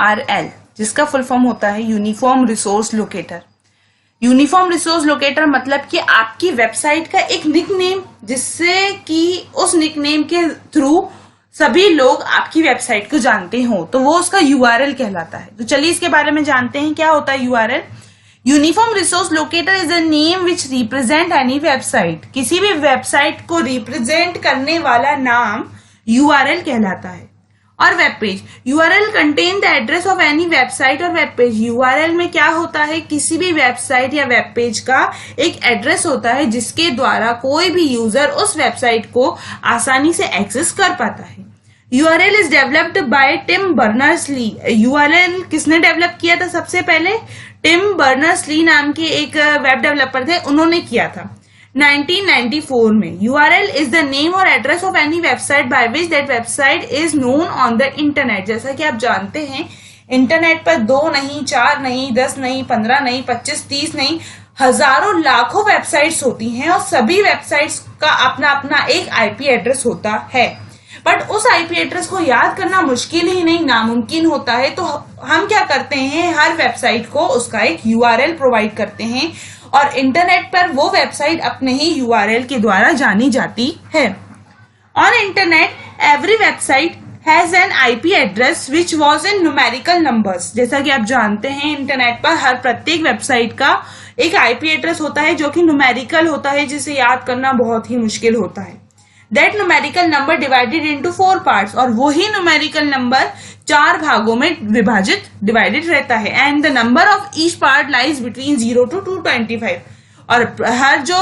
URL, जिसका full form होता है uniform resource locator. Uniform resource locator मतलब कि आपकी वेबसाइट का एक निकनेम, जिससे कि उस निकनेम के थ्रू सभी लोग आपकी वेबसाइट को जानते हो, तो वो उसका URL कहलाता है। तो चलिए इसके बारे में जानते हैं क्या होता है URL। Uniform resource locator is a name which represent any website. किसी भी वेबसाइट को रिप्रेजेंट करने वाला नाम URL कहलाता है। और web page, URL contain the address of any website और वेब पेज। URL में क्या होता है, किसी भी वेबसाइट या वेब पेज का एक एड्रेस होता है जिसके द्वारा कोई भी यूजर उस वेबसाइट को आसानी से एक्सेस कर पाता है। URL is developed by Tim Berners Lee. URL किसने डेवलप किया था सबसे पहले? टिम बर्नर्स-ली नाम के एक वेब डेवलपर थे, उन्होंने किया था 1994 में। URL is the name और address of any website by which that website is known on the internet। जैसा कि आप जानते हैं इंटरनेट पर 2 नहीं, 4 नहीं, 10 नहीं, 15 नहीं, 25, 30 नहीं, हजारों लाखों वेबसाइट्स होती हैं और सभी वेबसाइट्स का अपना अपना एक IP एड्रेस होता है। बट उस IP एड्रेस को याद करना मुश्किल ही नहीं, नामुमकिन होता है। तो हम क्या करते हैं, हर वेबसाइट को उसका एक URL प्रोवाइड करते हैं और इंटरनेट पर वो वेबसाइट अपने ही URL के द्वारा जानी जाती है। On internet every website has an IP address which was in numerical numbers. जैसा कि आप जानते हैं इंटरनेट पर हर प्रत्येक वेबसाइट का एक IP एड्रेस होता है जो कि न्यूमेरिकल होता है, जिसे याद करना बहुत ही मुश्किल होता है। That numerical number divided into 4 parts, और वही न्यूमेरिकल नंबर 4 भागों में विभाजित डिवाइडेड रहता है। And the number of each part lies between 0 to 225। और हर जो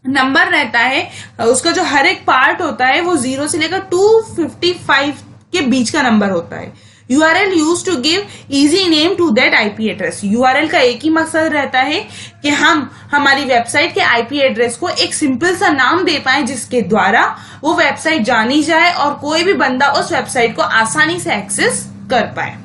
नंबर रहता है उसका जो हर एक पार्ट होता है वो 0 से लेकर 255 के बीच का नंबर होता है। URL used to give easy name to that IP address। URL का एक ही मकसद रहता है कि हम हमारी वेबसाइट के IP एड्रेस को एक सिंपल सा नाम दे पाए जिसके द्वारा वो वेबसाइट जानी जाए और कोई भी बंदा उस वेबसाइट को आसानी से एक्सेस कर पाए।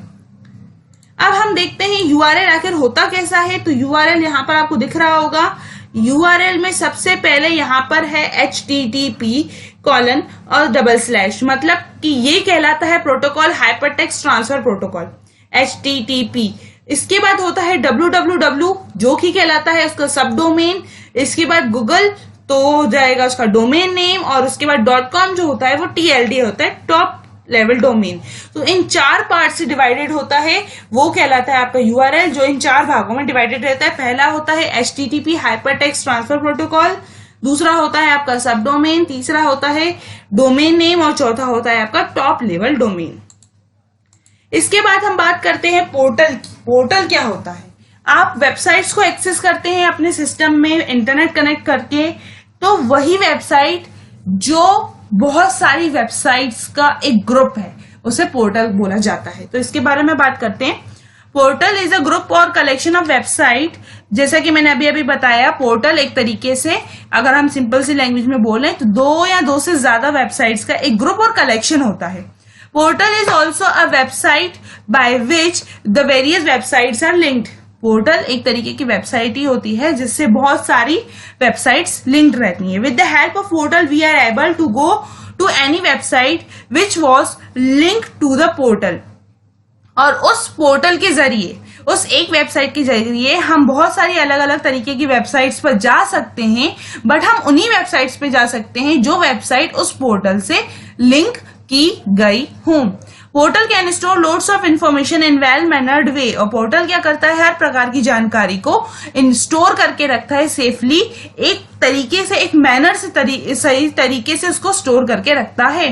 अब हम देखते हैं URL आखिर होता कैसा है। तो URL यहाँ पर आपको दिख रहा होगा। URL में सबसे पहले यहाँ पर है HTTP कॉलन और // मतलब कि ये कहलाता है protocol hypertext transfer protocol HTTP। इसके बाद होता है www जो कि कहलाता है उसका सब डोमेन। इसके बाद गूगल तो हो जाएगा उसका डोमेन नेम, और उसके बाद .com जो होता है वो TLD होता है, टॉप लेवल डोमेन। तो इन 4 पार्ट से डिवाइडेड होता है, वो कहलाता है आपका URL, जो इन 4 भागों में डिवाइडेड रहता है। पहला होता है HTTP हाइपरटेक्स्ट ट्रांसफर प्रोटोकॉल, दूसरा होता है आपका सब डोमेन, तीसरा होता है डोमेन नेम और चौथा होता है आपका टॉप लेवल डोमेन। इसके बाद हम बात करते हैं पोर्टल की। पोर्टल क्या होता है? आप वेबसाइट्स को एक्सेस करते हैं अपने सिस्टम में इंटरनेट कनेक्ट करके, तो वही वेबसाइट जो बहुत सारी वेबसाइट्स का एक ग्रुप है उसे पोर्टल बोला जाता है। तो इसके बारे में बात करते हैं। पोर्टल इज अ ग्रुप और कलेक्शन ऑफ वेबसाइट। जैसा कि मैंने अभी अभी बताया, पोर्टल एक तरीके से अगर हम सिंपल सी लैंग्वेज में बोलें तो 2 या 2 से ज्यादा वेबसाइट्स का एक ग्रुप और कलेक्शन होता है। Portal is also a website by which the various websites are linked. Portal एक तरीके की वेबसाइट ही होती है जिससे बहुत सारी वेबसाइट्स लिंक्ड रहती हैं। With the help of portal we are able to go to any website which was link to the portal. और उस पोर्टल के जरिए, उस एक वेबसाइट के जरिए हम बहुत सारी अलग अलग तरीके की वेबसाइट्स पर जा सकते हैं, बट हम उन्हीं वेबसाइट्स पे जा सकते हैं जो वेबसाइट उस पोर्टल से लिंक की गई हो। Portal can store loads of information in well mannered way. और पोर्टल क्या करता है, हर प्रकार की जानकारी को स्टोर करके रखता है सेफली, एक तरीके से, एक मैनर से, सही तरीके से उसको स्टोर करके रखता है।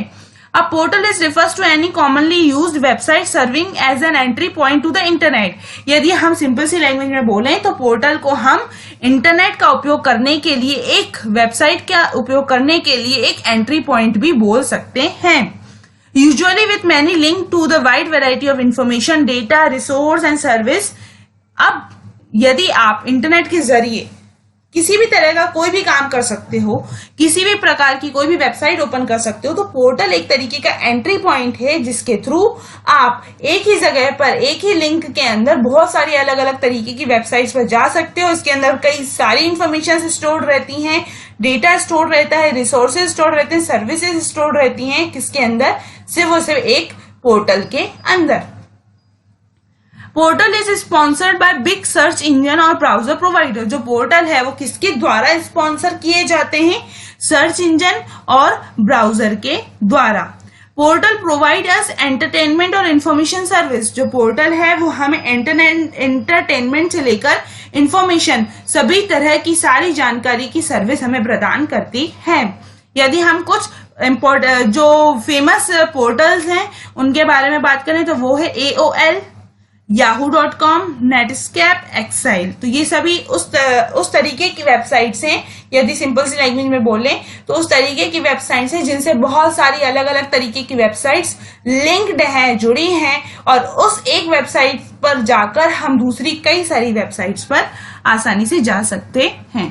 A portal is refers to any commonly used website serving as an entry point to the internet। यदि हम सिंपल सी लैंग्वेज में बोलें तो पोर्टल को हम इंटरनेट का उपयोग करने के लिए, एक वेबसाइट का उपयोग करने के लिए एक एंट्री पॉइंट भी बोल सकते हैं। Usually with many link to the wide variety of information, data, resource and service. अब यदि आप इंटरनेट के जरिए किसी भी तरह का कोई भी काम कर सकते हो, किसी भी प्रकार की कोई भी वेबसाइट ओपन कर सकते हो, तो पोर्टल एक तरीके का एंट्री पॉइंट है जिसके थ्रू आप एक ही जगह पर, एक ही लिंक के अंदर बहुत सारी अलग अलग तरीके की वेबसाइट्स पर जा सकते हो। इसके अंदर कई सारी इंफॉर्मेशन स्टोर रहती हैं, डेटा स्टोर रहता है, रिसोर्सेज स्टोर रहते हैं, सर्विसेज स्टोर रहती हैं। किसके अंदर? सिर्फ और सिर्फ एक पोर्टल के अंदर। Portal is sponsored by big search engine और ब्राउजर प्रोवाइडर। जो पोर्टल है वो किसके द्वारा स्पॉन्सर किए जाते हैं? सर्च इंजन और ब्राउजर के द्वारा। पोर्टल प्रोवाइड अस एंटरटेनमेंट और इंफॉर्मेशन सर्विस। जो पोर्टल है वो हमें एंटरटेनमेंट से लेकर इंफॉर्मेशन, सभी तरह की सारी जानकारी की सर्विस हमें प्रदान करती है। यदि हम कुछ जो फेमस पोर्टल्स हैं उनके बारे में बात करें तो वो है AOL, yahoo.com, नेटस्केप, एक्साइल। तो ये सभी उस तरीके की वेबसाइट्स हैं, यदि सिंपल सी लैंग्वेज में बोलें तो उस तरीके की वेबसाइट्स हैं जिनसे बहुत सारी अलग अलग तरीके की वेबसाइट्स लिंक्ड हैं, जुड़ी हैं, और उस एक वेबसाइट पर जाकर हम दूसरी कई सारी वेबसाइट्स पर आसानी से जा सकते हैं।